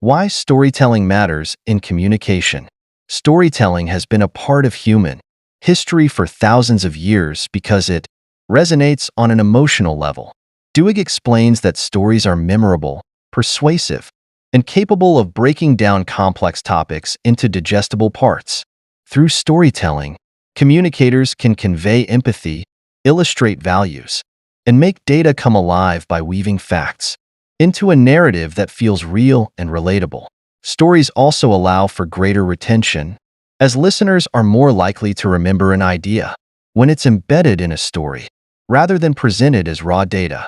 Why storytelling matters in communication. Storytelling has been a part of human history for thousands of years because it resonates on an emotional level. Duhigg explains that stories are memorable, persuasive, and capable of breaking down complex topics into digestible parts. Through storytelling, communicators can convey empathy, illustrate values, and make data come alive by weaving facts into a narrative that feels real and relatable. Stories also allow for greater retention, as listeners are more likely to remember an idea when it's embedded in a story, rather than presented as raw data.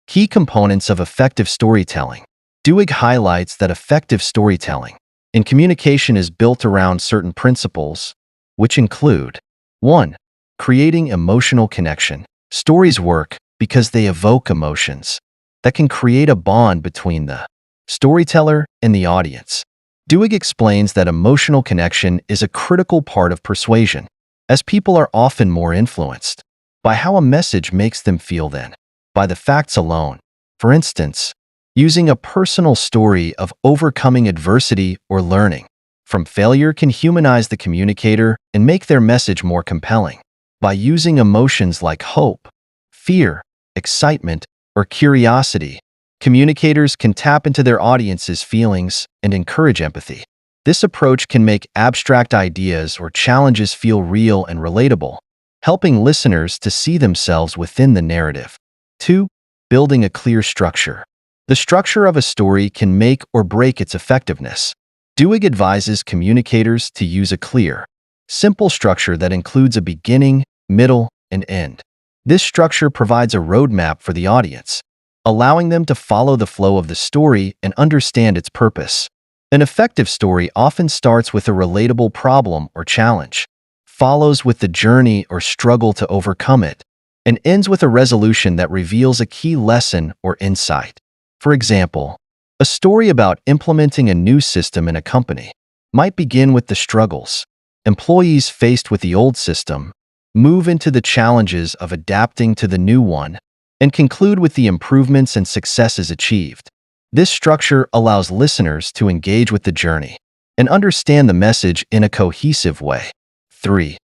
Key components of effective storytelling. Duhigg highlights that effective storytelling in communication is built around certain principles, which include 1. Creating emotional connection. Stories work because they evoke emotions that can create a bond between the storyteller and the audience. Duhigg explains that emotional connection is a critical part of persuasion, as people are often more influenced by how a message makes them feel than by the facts alone. For instance, using a personal story of overcoming adversity or learning from failure can humanize the communicator and make their message more compelling. By using emotions like hope, fear, excitement, or curiosity, communicators can tap into their audience's feelings and encourage empathy. This approach can make abstract ideas or challenges feel real and relatable, helping listeners to see themselves within the narrative. 2. Building a clear structure. The structure of a story can make or break its effectiveness. Duhigg advises communicators to use a clear, simple structure that includes a beginning, middle, and end. This structure provides a roadmap for the audience, allowing them to follow the flow of the story and understand its purpose. An effective story often starts with a relatable problem or challenge, follows with the journey or struggle to overcome it, and ends with a resolution that reveals a key lesson or insight. For example, a story about implementing a new system in a company might begin with the struggles employees faced with the old system, move into the challenges of adapting to the new one, and conclude with the improvements and successes achieved. This structure allows listeners to engage with the journey and understand the message in a cohesive way. 3.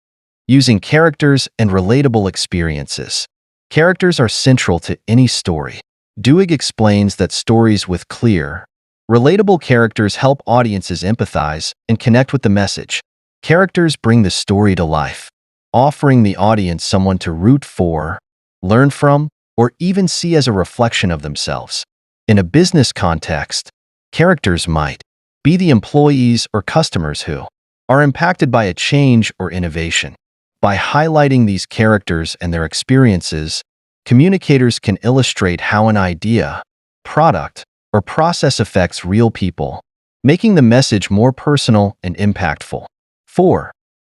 Using characters and relatable experiences. Characters are central to any story. Duhigg explains that stories with clear, relatable characters help audiences empathize and connect with the message. Characters bring the story to life, offering the audience someone to root for, learn from, or even see as a reflection of themselves. In a business context, characters might be the employees or customers who are impacted by a change or innovation. By highlighting these characters and their experiences, communicators can illustrate how an idea, product, or process affects real people, making the message more personal and impactful. 4.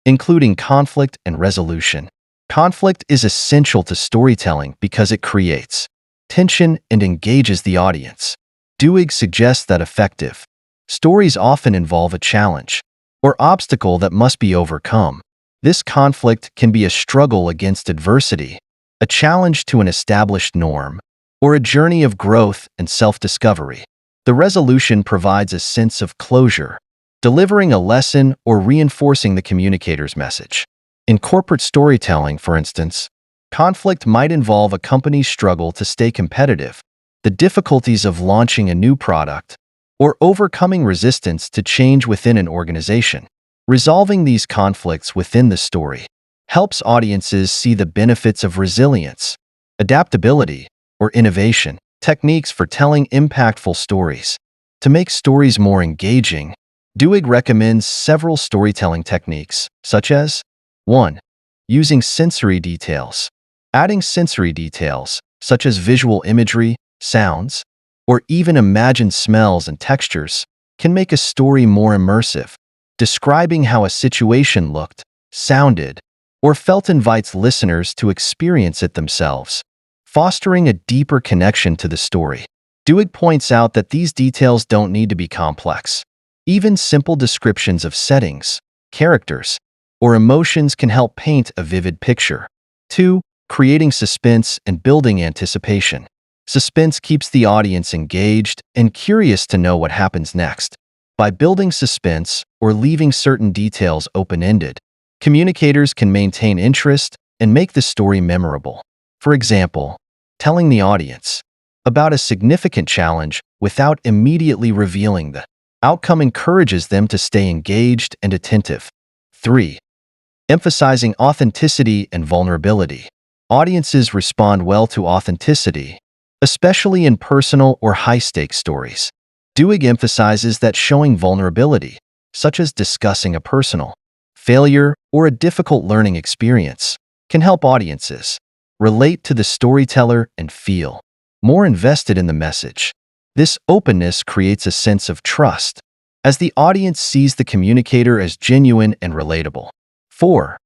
Including conflict and resolution. Conflict is essential to storytelling because it creates tension and engages the audience. Duhigg suggests that effective stories often involve a challenge or obstacle that must be overcome. This conflict can be a struggle against adversity, a challenge to an established norm, or a journey of growth and self-discovery. The resolution provides a sense of closure, delivering a lesson or reinforcing the communicator's message. In corporate storytelling, for instance, conflict might involve a company's struggle to stay competitive, the difficulties of launching a new product, or overcoming resistance to change within an organization. Resolving these conflicts within the story helps audiences see the benefits of resilience, adaptability, or innovation. Techniques for telling impactful stories. To make stories more engaging, Duhigg recommends several storytelling techniques, such as 1. Using sensory details. Adding sensory details, such as visual imagery, sounds, or even imagined smells and textures, can make a story more immersive. Describing how a situation looked, sounded, or felt invites listeners to experience it themselves, fostering a deeper connection to the story. Duhigg points out that these details don't need to be complex. Even simple descriptions of settings, characters, or emotions can help paint a vivid picture. 2. Creating suspense and building anticipation. Suspense keeps the audience engaged and curious to know what happens next. By building suspense or leaving certain details open-ended, communicators can maintain interest and make the story memorable. For example, telling the audience about a significant challenge without immediately revealing the outcome encourages them to stay engaged and attentive. 3. Emphasizing authenticity and vulnerability. Audiences respond well to authenticity, especially in personal or high-stakes stories. Duhigg emphasizes that showing vulnerability, such as discussing a personal failure or a difficult learning experience, can help audiences relate to the storyteller and feel more invested in the message. This openness creates a sense of trust, as the audience sees the communicator as genuine and relatable. 4.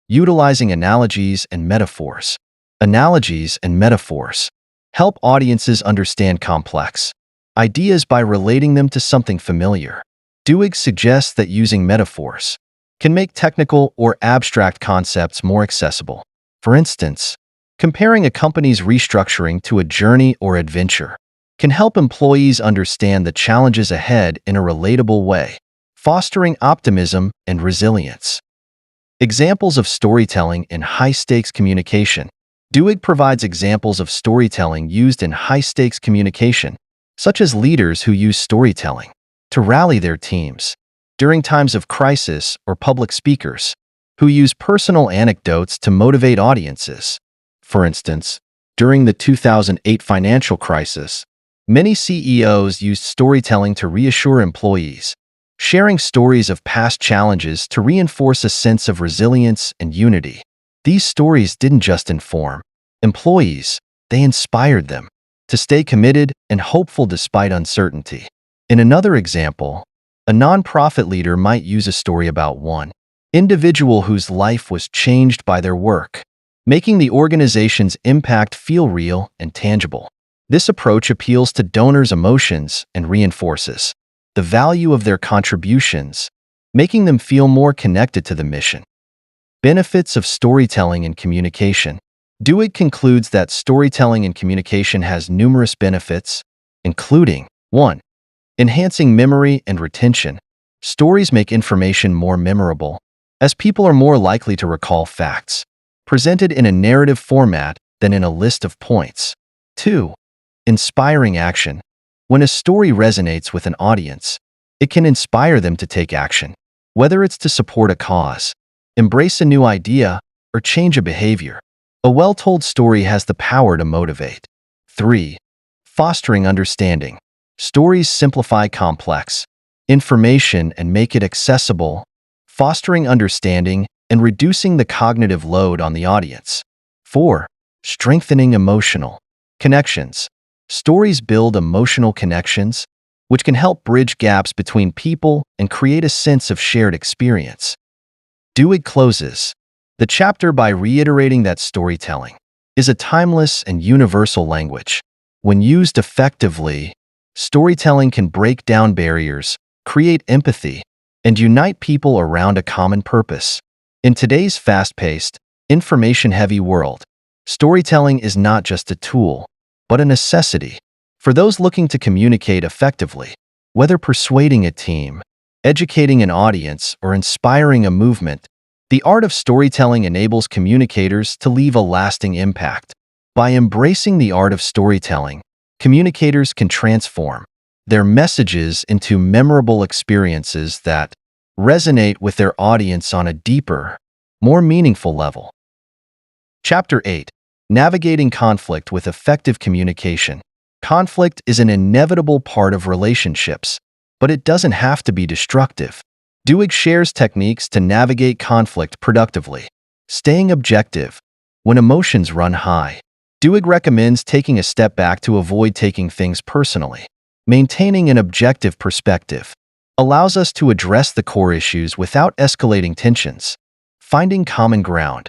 Utilizing analogies and metaphors. Analogies and metaphors help audiences understand complex ideas by relating them to something familiar. Duhigg suggests that using metaphors can make technical or abstract concepts more accessible. For instance, comparing a company's restructuring to a journey or adventure can help employees understand the challenges ahead in a relatable way, fostering optimism and resilience. Examples of storytelling in high-stakes communication. Duhigg provides examples of storytelling used in high-stakes communication, such as leaders who use storytelling to rally their teams during times of crisis, or public speakers who use personal anecdotes to motivate audiences. For instance, during the 2008 financial crisis, many CEOs used storytelling to reassure employees, sharing stories of past challenges to reinforce a sense of resilience and unity. These stories didn't just inform employees, they inspired them to stay committed and hopeful despite uncertainty. In another example, a nonprofit leader might use a story about one individual whose life was changed by their work, making the organization's impact feel real and tangible. This approach appeals to donors' emotions and reinforces the value of their contributions, making them feel more connected to the mission. Benefits of storytelling and communication. Duhigg concludes that storytelling and communication has numerous benefits, including 1. Enhancing memory and retention. Stories make information more memorable, as people are more likely to recall facts presented in a narrative format than in a list of points. 2. Inspiring action. When a story resonates with an audience, it can inspire them to take action, whether it's to support a cause, embrace a new idea, or change a behavior. A well-told story has the power to motivate. 3. Fostering understanding. Stories simplify complex information and make it accessible, fostering understanding and reducing the cognitive load on the audience. 4. Strengthening emotional connections. Stories build emotional connections, which can help bridge gaps between people and create a sense of shared experience. Duhigg closes the chapter by reiterating that storytelling is a timeless and universal language. When used effectively, storytelling can break down barriers, create empathy, and unite people around a common purpose. In today's fast-paced, information-heavy world, storytelling is not just a tool, but a necessity for those looking to communicate effectively. Whether persuading a team, educating an audience, or inspiring a movement, the art of storytelling enables communicators to leave a lasting impact. By embracing the art of storytelling, communicators can transform their messages into memorable experiences that resonate with their audience on a deeper, more meaningful level. Chapter 8. Navigating conflict with effective communication. Conflict is an inevitable part of relationships, but it doesn't have to be destructive. Duhigg shares techniques to navigate conflict productively. Staying objective. When emotions run high, Duhigg recommends taking a step back to avoid taking things personally. Maintaining an objective perspective allows us to address the core issues without escalating tensions. Finding common ground.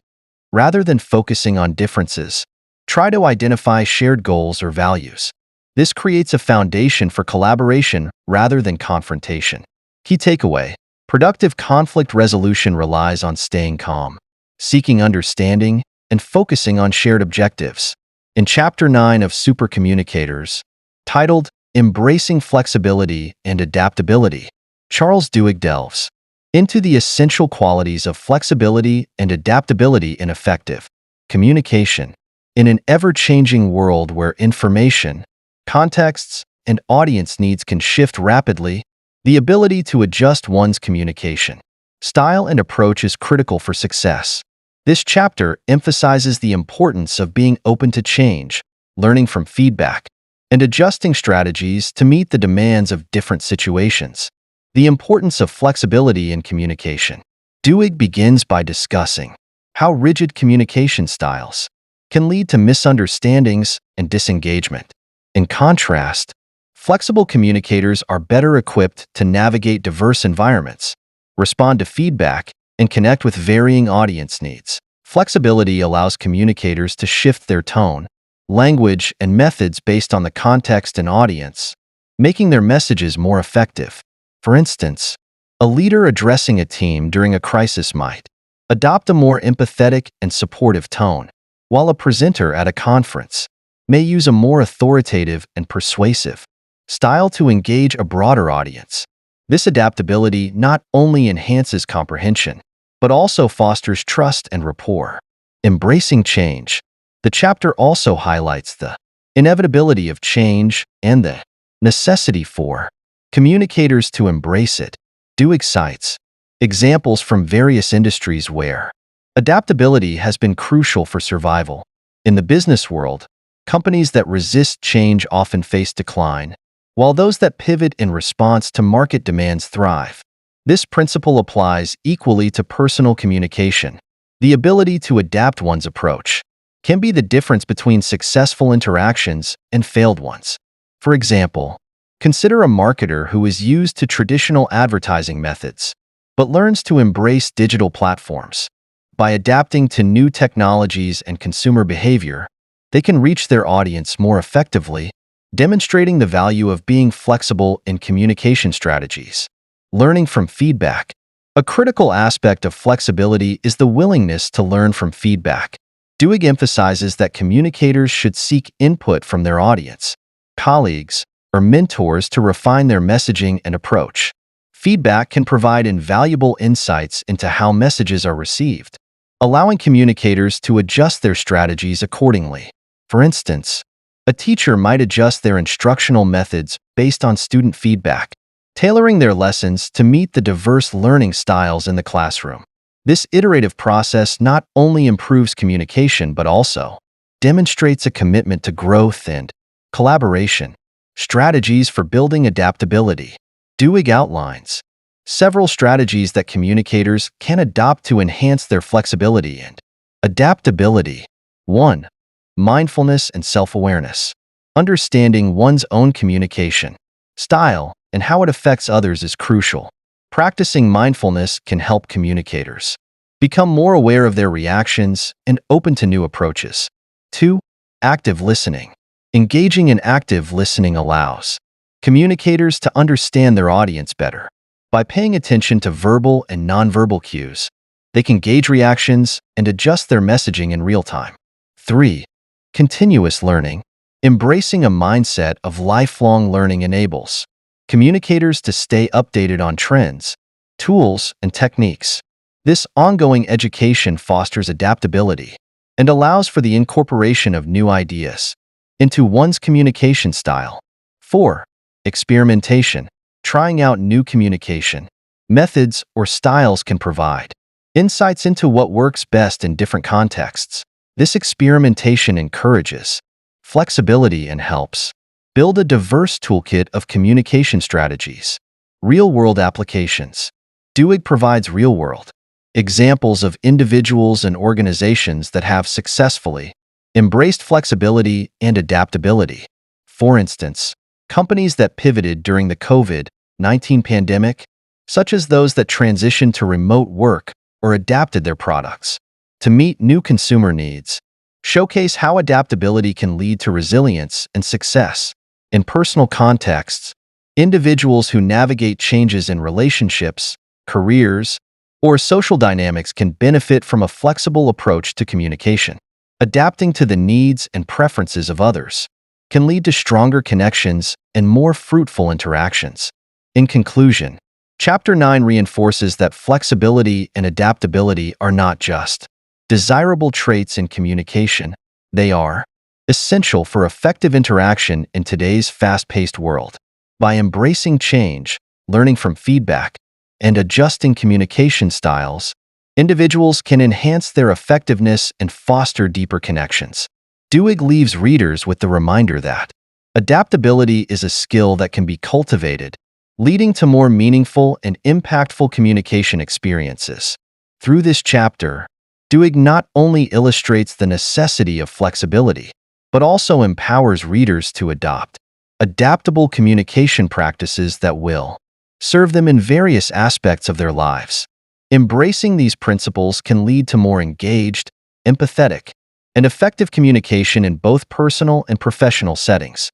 Rather than focusing on differences, try to identify shared goals or values. This creates a foundation for collaboration rather than confrontation. Key takeaway: productive conflict resolution relies on staying calm, seeking understanding, and focusing on shared objectives. In Chapter 9 of Supercommunicators, titled Embracing Flexibility and Adaptability, Charles Duhigg delves into the essential qualities of flexibility and adaptability in effective communication. In an ever-changing world where information, contexts, and audience needs can shift rapidly, the ability to adjust one's communication Style and approach is critical for success. This chapter emphasizes the importance of being open to change, learning from feedback, and adjusting strategies to meet the demands of different situations. The importance of flexibility in communication. Duhigg begins by discussing how rigid communication styles can lead to misunderstandings and disengagement. In contrast, flexible communicators are better equipped to navigate diverse environments, respond to feedback, and connect with varying audience needs. Flexibility allows communicators to shift their tone, language, and methods based on the context and audience, making their messages more effective. For instance, a leader addressing a team during a crisis might adopt a more empathetic and supportive tone, while a presenter at a conference may use a more authoritative and persuasive style to engage a broader audience. This adaptability not only enhances comprehension, but also fosters trust and rapport. Embracing change. The chapter also highlights the inevitability of change and the necessity for communicators to embrace it. Duhigg cites examples from various industries where adaptability has been crucial for survival. In the business world, companies that resist change often face decline, while those that pivot in response to market demands thrive. This principle applies equally to personal communication. The ability to adapt one's approach can be the difference between successful interactions and failed ones. For example, consider a marketer who is used to traditional advertising methods, but learns to embrace digital platforms. By adapting to new technologies and consumer behavior, they can reach their audience more effectively, demonstrating the value of being flexible in communication strategies. Learning from feedback. A critical aspect of flexibility is the willingness to learn from feedback. Duhigg emphasizes that communicators should seek input from their audience, colleagues, or mentors to refine their messaging and approach. Feedback can provide invaluable insights into how messages are received, allowing communicators to adjust their strategies accordingly. For instance, a teacher might adjust their instructional methods based on student feedback, tailoring their lessons to meet the diverse learning styles in the classroom. This iterative process not only improves communication but also demonstrates a commitment to growth and collaboration. Strategies for building adaptability. Duhigg outlines several strategies that communicators can adopt to enhance their flexibility and adaptability. 1. Mindfulness and self-awareness. Understanding one's own communication style and how it affects others is crucial. Practicing mindfulness can help communicators become more aware of their reactions and open to new approaches. 2. Active listening. Engaging in active listening allows communicators to understand their audience better. By paying attention to verbal and nonverbal cues, they can gauge reactions and adjust their messaging in real time. 3. Continuous learning. Embracing a mindset of lifelong learning enables communicators to stay updated on trends, tools, and techniques. This ongoing education fosters adaptability and allows for the incorporation of new ideas into one's communication style. 4. Experimentation. Trying out new communication methods or styles can provide insights into what works best in different contexts. This experimentation encourages flexibility and helps build a diverse toolkit of communication strategies. Real-world applications. Duhigg provides real-world examples of individuals and organizations that have successfully embraced flexibility and adaptability. For instance, companies that pivoted during the COVID-19 pandemic, such as those that transitioned to remote work or adapted their products to meet new consumer needs, showcase how adaptability can lead to resilience and success. In personal contexts, individuals who navigate changes in relationships, careers, or social dynamics can benefit from a flexible approach to communication. Adapting to the needs and preferences of others can lead to stronger connections and more fruitful interactions. In conclusion, Chapter 9 reinforces that flexibility and adaptability are not just desirable traits in communication, they are essential for effective interaction in today's fast-paced world. By embracing change, learning from feedback, and adjusting communication styles, individuals can enhance their effectiveness and foster deeper connections. Duhigg leaves readers with the reminder that adaptability is a skill that can be cultivated, leading to more meaningful and impactful communication experiences. Through this chapter, Duhigg not only illustrates the necessity of flexibility, but also empowers readers to adopt adaptable communication practices that will serve them in various aspects of their lives. Embracing these principles can lead to more engaged, empathetic, and effective communication in both personal and professional settings.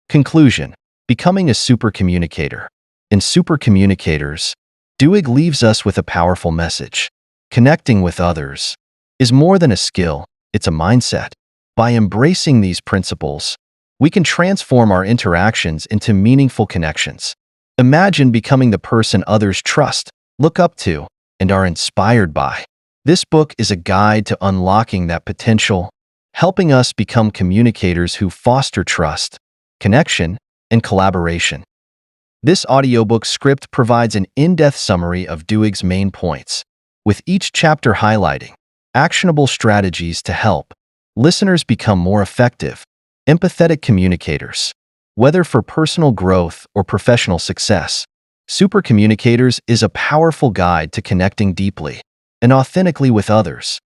Conclusion: becoming a supercommunicator. In Supercommunicators, Duhigg leaves us with a powerful message. Connecting with others is more than a skill, it's a mindset. By embracing these principles, we can transform our interactions into meaningful connections. Imagine becoming the person others trust, look up to, and are inspired by. This book is a guide to unlocking that potential, helping us become communicators who foster trust, connection, and collaboration. This audiobook script provides an in-depth summary of Duhigg's main points, with each chapter highlighting actionable strategies to help listeners become more effective, empathetic communicators. Whether for personal growth or professional success, Supercommunicators is a powerful guide to connecting deeply and authentically with others.